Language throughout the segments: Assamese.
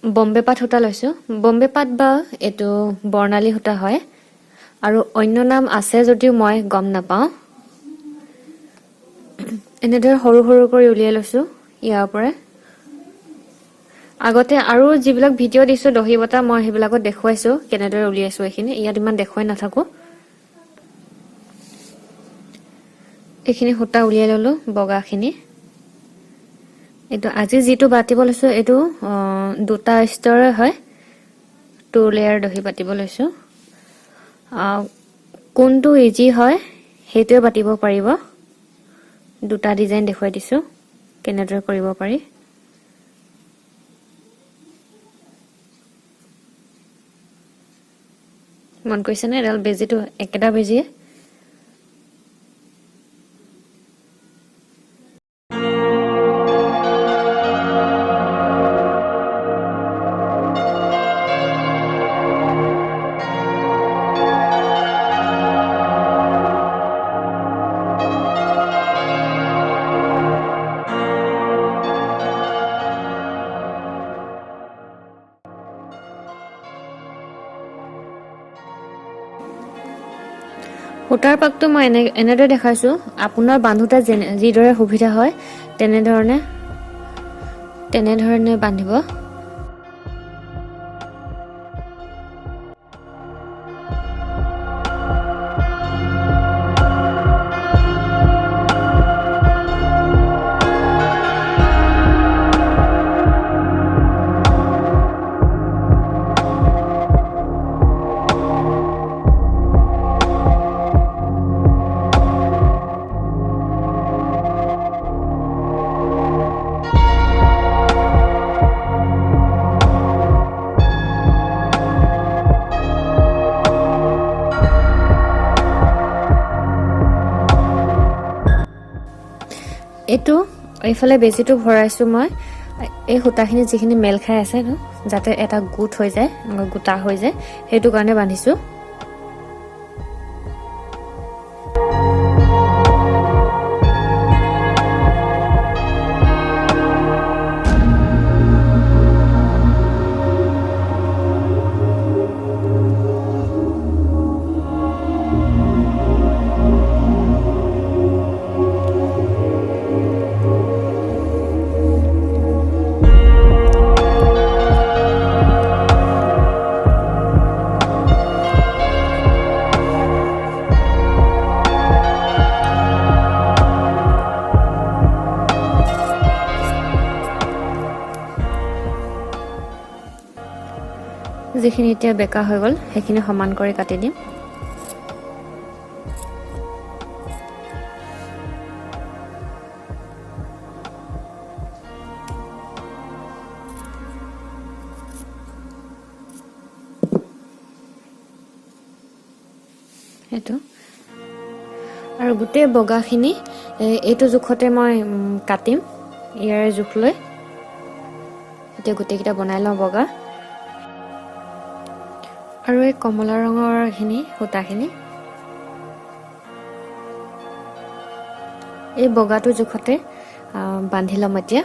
বম্বে পাট সূতা লৈছোঁ। বম্বে পাট বা এইটো বৰ্ণালী সূতা হয় আৰু অন্য নাম আছে যদিও মই গম নাপাওঁ। এনেদৰে সৰু সৰু কৰি উলিয়াই লৈছোঁ ইয়াৰ পৰা। আগতে আৰু যিবিলাক ভিডিঅ' দিছোঁ দহি বটা মই সেইবিলাকত দেখুৱাইছোঁ কেনেদৰে উলিয়াইছোঁ এইখিনি। ইয়াত ইমান দেখুৱাই নাথাকোঁ। এইখিনি সূতা উলিয়াই ল'লোঁ বগাখিনি। এইটো আজি যিটো বাতিব লৈছোঁ এইটো 2টা স্তৰৰ হয়। 2 লেয়াৰ দহি বাতিব লৈছোঁ। কোনটো ইজি হয় সেইটোৱে বাতিব পাৰিব। 2টা ডিজাইন দেখুৱাই দিছোঁ কেনেদৰে কৰিব পাৰি। মন কৰিছেনে এডাল বেজিটো একেটা বেজিয়ে। সূতাৰ পাকটো মই এনেদৰে দেখাইছোঁ। আপোনাৰ বান্ধোতে যিদৰে সুবিধা হয় তেনেধৰণে বান্ধিব। এইটো এইফালে বেজিটো ভৰাইছোঁ মই এই সূতাখিনি যিখিনি মেল খাই আছে যাতে এটা গোট হৈ যায়, গোটা হৈ যায়, সেইটো কাৰণে বান্ধিছোঁ। যিখিনি এতিয়া বেকা হৈ গ'ল সেইখিনি সমান কৰি কাটি দিম। সেইটো আৰু গোটেই বগাখিনি এইটো জোখতে মই কাটিম, ইয়াৰে জোখ লৈ। এতিয়া গোটেইকেইটা বনাই লওঁ বগা। আৰু এই কমলা ৰঙৰ সূতাখিনি এই বগাটো জোখতে বান্ধি ল'ম এতিয়া।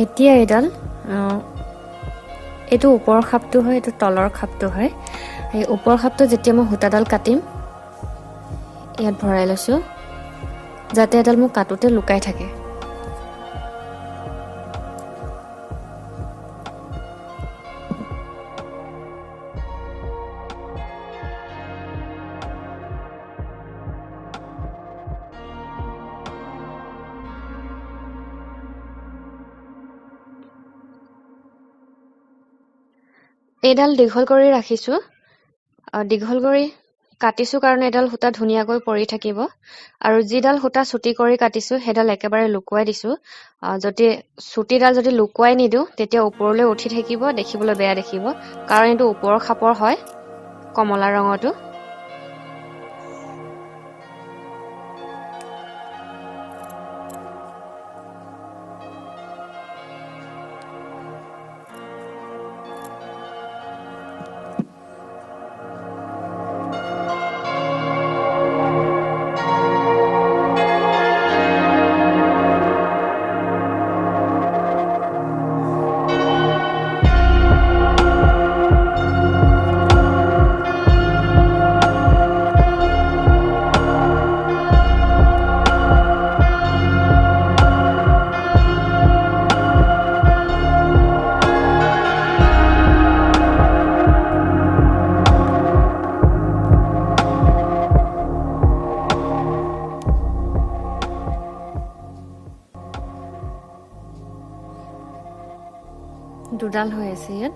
এতিয়া এডাল এইটো ওপৰৰ খাপটো হয়, এইটো তলৰ খাপটো হয়। এই ওপৰৰ খাপটো যেতিয়া মই সূতাডাল কাটিম ইয়াত ভৰাই লৈছোঁ, যাতে এডাল মোক কাটোতে লুকাই থাকে। এইডাল দীঘল কৰি ৰাখিছোঁ, দীঘল কৰি কাটিছোঁ কাৰণে এডাল সূতা ধুনীয়াকৈ পৰি থাকিব। আৰু যিডাল সূতা চুটি কৰি কাটিছোঁ সেইডাল একেবাৰে লুকুৱাই দিছোঁ। যদি চুটিডাল যদি লুকুৱাই নিদিওঁ তেতিয়া ওপৰলৈ উঠি থাকিব, দেখিবলৈ বেয়া দেখিব, কাৰণ এইটো ওপৰৰ খাপৰ হয়, কমলা ৰঙৰটো। দুডাল হৈ আছে ইয়াত।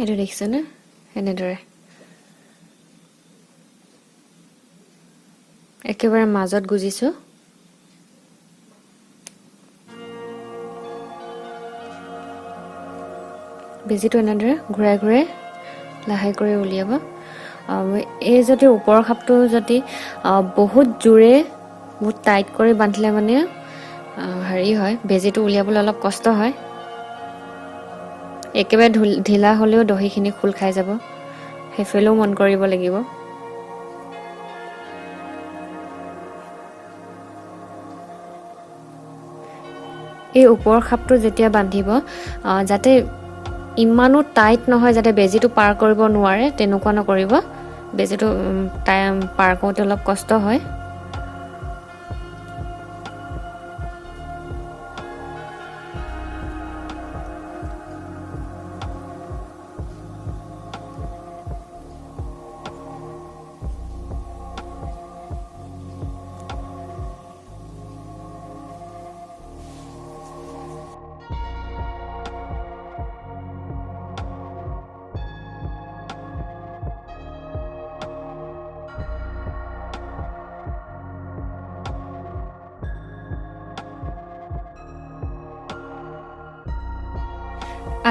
এইটো দেখিছেনে? এনেদৰে একেবাৰে মাজত গুজিছোঁ। বেজিটো এনেদৰে ঘূৰাই ঘূৰাই লাহে কৰি উলিয়াব। এই যদি ওপৰৰ খাপটো যদি বহুত জোৰে বহুত টাইট কৰি বান্ধিলে মানে হেৰি হয়, বেজিটো উলিয়াবলৈ অলপ কষ্ট হয়। একেবাৰে ঢিলা হ'লেও দহিখিনি খোল খাই যাব, সেইফালেও মন কৰিব লাগিব। এই ওপৰৰ খাপটো যেতিয়া বান্ধিব, যাতে ইমানো টাইট নহয় যাতে বেজিটো পাৰ কৰিব নোৱাৰে, তেনেকুৱা নকৰিব। বেজিটো পাৰ কৰোঁতে অলপ কষ্ট হয়।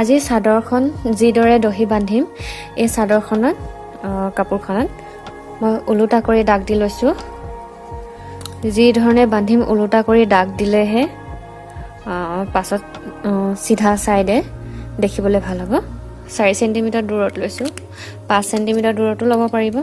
আজি চাদৰখন যিদৰে দহি বান্ধিম, এই চাদৰখনত কাপোৰখনত মই ওলোটা কৰি দাগ দি লৈছোঁ। যি ধৰণে বান্ধিম ওলোটা কৰি দাগ দিলেহে পাছত চিধা চাইডে দেখিবলৈ ভাল হ'ব। 4 চেণ্টিমিটাৰ দূৰত লৈছোঁ, 5 চেণ্টিমিটাৰ দূৰতো ল'ব পাৰিব।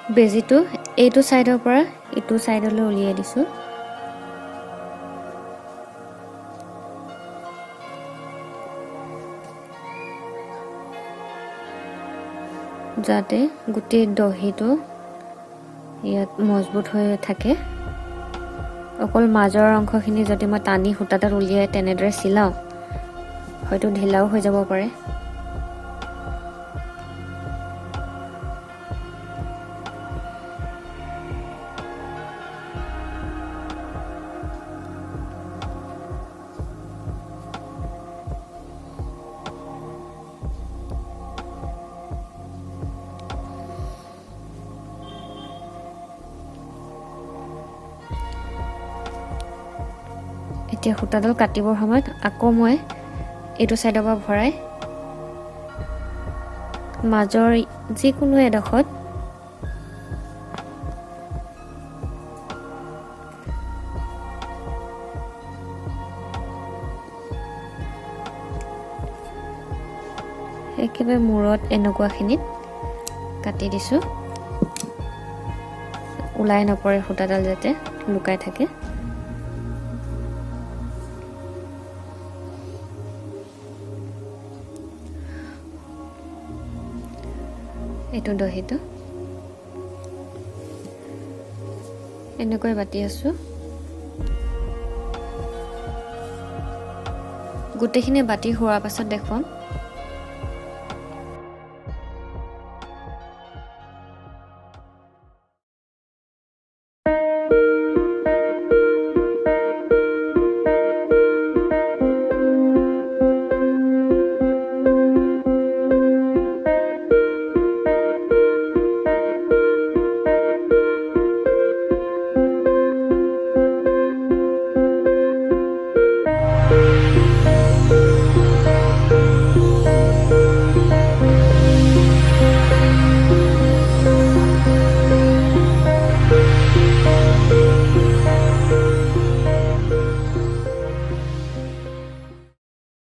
বেজিটো এইটো সাইডৰ পৰা ইটো সাইডলৈ উলিয়াই দিছো যাতে গোটেই দহিটো ইয়াত মজবুত হৈ থাকে অকল মাজৰ অংশখিনি যদি মই টানি হুটাটাত উলিয়াই তেনেদৰে চিলাও হয়তো ঢিলাও হৈ যাব পাৰে এতিয়া হুটাডাল কাটিবৰ সময়ত আকৌ মই এইটো সাইডৰ পৰা ভৰাই মাজৰ যিকোনো এডখত একেবাৰে মূৰত এনেকুৱাখিনিত কাটি দিছো ওলাই নপৰে হুটাডাল যাতে লুকাই থাকে এইটো দহিটো এনেকৈ বাতি আছো গোটেইখিনি বাতি হোৱাৰ পাছত দেখুৱাম